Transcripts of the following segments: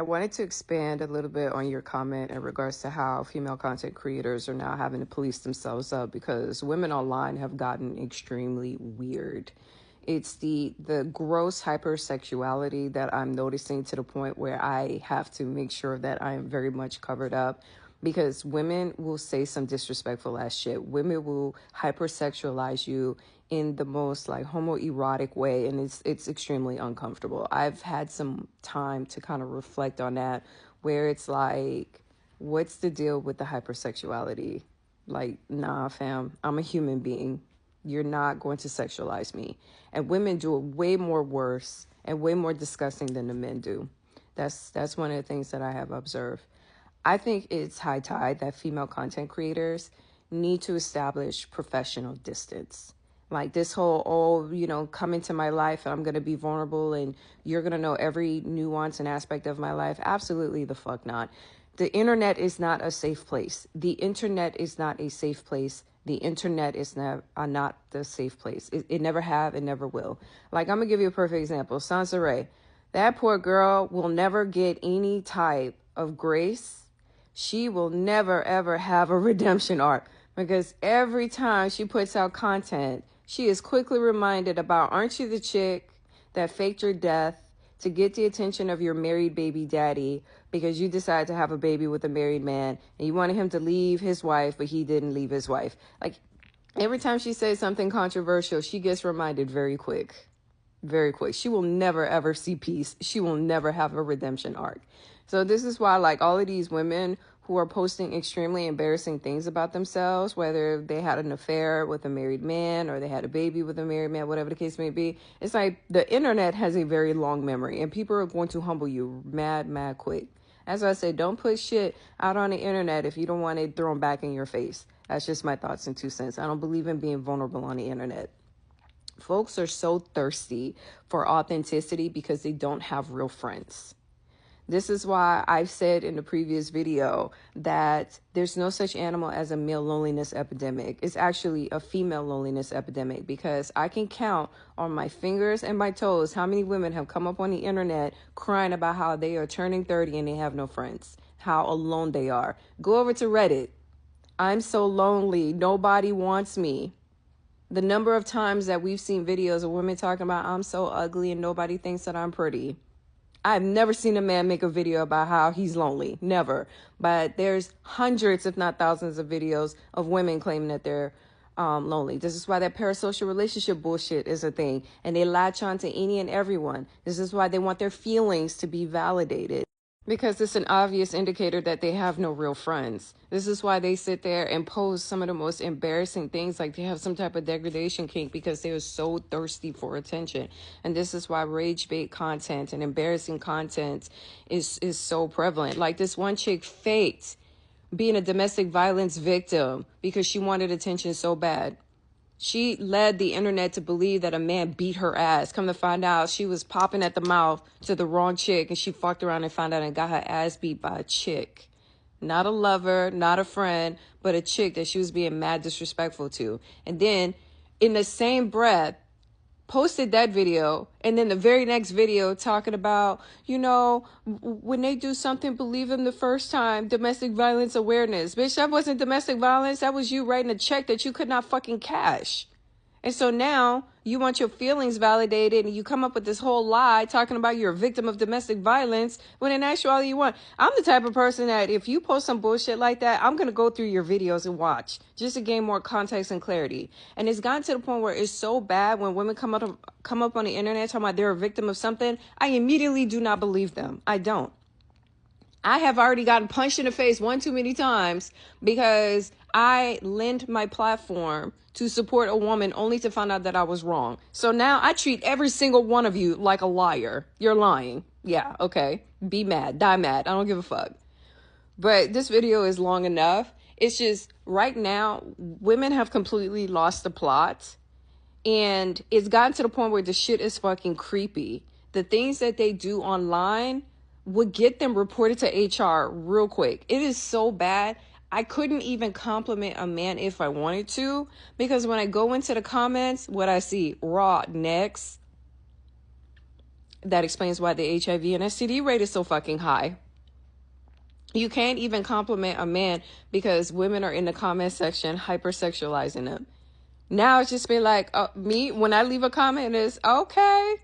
I wanted to expand a little bit on your comment in regards to how female content creators are now having to police themselves up because women online have gotten extremely weird. It's the gross hypersexuality that I'm noticing to the point where I have to make sure that I am very much covered up because women will say some disrespectful ass shit. Women will hypersexualize you in the most like homoerotic way, and it's extremely uncomfortable. I've had some time to kind of reflect on that, where it's like, what's the deal with the hypersexuality? Like, nah, fam, I'm a human being. You're not going to sexualize me. And women do it way more worse and way more disgusting than the men do. That's one of the things that I have observed. I think it's high tide that female content creators need to establish professional distance. Like this whole, come into my life and I'm going to be vulnerable and you're going to know every nuance and aspect of my life. Absolutely the fuck not. The internet is not a safe place. The internet is not a safe place. The internet is not the safe place. It never have, it never will. Like, I'm going to give you a perfect example. Sansa Ray, that poor girl will never get any type of grace. She will never, ever have a redemption arc because every time she puts out content, she is quickly reminded about, aren't you the chick that faked your death to get the attention of your married baby daddy because you decided to have a baby with a married man and you wanted him to leave his wife, but he didn't leave his wife. Like, every time she says something controversial, she gets reminded very quick. Very quick. She will never, ever see peace. She will never have a redemption arc. So this is why, like, all of these women who are posting extremely embarrassing things about themselves, whether they had an affair with a married man or they had a baby with a married man, whatever the case may be, it's like the internet has a very long memory and people are going to humble you mad quick. As I said, don't put shit out on the internet if you don't want it thrown back in your face. That's just my thoughts and 2 cents. I don't believe in being vulnerable on the internet. Folks are so thirsty for authenticity because they don't have real friends. This is why I've said in the previous video that there's no such animal as a male loneliness epidemic. It's actually a female loneliness epidemic because I can count on my fingers and my toes how many women have come up on the internet crying about how they are turning 30 and they have no friends, how alone they are. Go over to Reddit. I'm so lonely. Nobody wants me. The number of times that we've seen videos of women talking about, I'm so ugly and nobody thinks that I'm pretty. I've never seen a man make a video about how he's lonely. Never. But there's hundreds, if not thousands, of videos of women claiming that they're lonely. This is why that parasocial relationship bullshit is a thing. And they latch on to any and everyone. This is why they want their feelings to be validated. Because it's an obvious indicator that they have no real friends. This is why they sit there and post some of the most embarrassing things, like they have some type of degradation kink because they are so thirsty for attention. And this is why rage bait content and embarrassing content is so prevalent. Like this one chick faked being a domestic violence victim because she wanted attention so bad. She led the internet to believe that a man beat her ass. Come to find out, she was popping at the mouth to the wrong chick, and she fucked around and found out and got her ass beat by a chick. Not a lover, not a friend, but a chick that she was being mad disrespectful to. And then, in the same breath, posted that video, and then the very next video talking about, when they do something, believe them the first time, domestic violence awareness. Bitch, that wasn't domestic violence. That was you writing a check that you could not fucking cash. And so now you want your feelings validated and you come up with this whole lie talking about you're a victim of domestic violence when in actuality you want. I'm the type of person that if you post some bullshit like that, I'm going to go through your videos and watch just to gain more context and clarity. And it's gotten to the point where it's so bad when women come up on the internet talking about they're a victim of something, I immediately do not believe them. I don't. I have already gotten punched in the face one too many times because I lend my platform to support a woman only to find out that I was wrong. So now I treat every single one of you like a liar. You're lying. Yeah, okay. Be mad. Die mad. I don't give a fuck. But this video is long enough. It's just right now, women have completely lost the plot. And it's gotten to the point where the shit is fucking creepy. The things that they do online would get them reported to HR real quick. It is so bad. I couldn't even compliment a man if I wanted to, because when I go into the comments, what I see, raw necks, That explains why the HIV and STD rate is so fucking high. You can't even compliment a man because women are in the comment section hypersexualizing them. Now it's just been like, me, when I leave a comment, it's okay.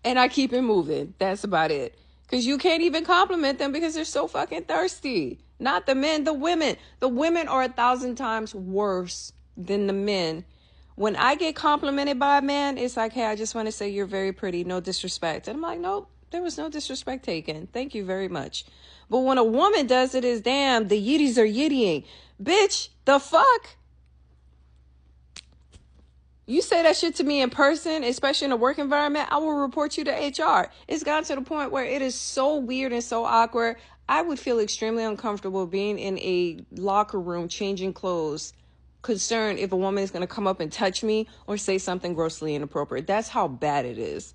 And I keep it moving. That's about it. Because you can't even compliment them because they're so fucking thirsty. Not the men, the women. The women are 1,000 times worse than the men. When I get complimented by a man, it's like, hey, I just want to say you're very pretty. No disrespect. And I'm like, nope, there was no disrespect taken. Thank you very much. But when a woman does it, is damn, the yitties are yittying. Bitch, the fuck? You say that shit to me in person, especially in a work environment, I will report you to HR. It's gotten to the point where it is so weird and so awkward. I would feel extremely uncomfortable being in a locker room changing clothes, concerned if a woman is going to come up and touch me or say something grossly inappropriate. That's how bad it is.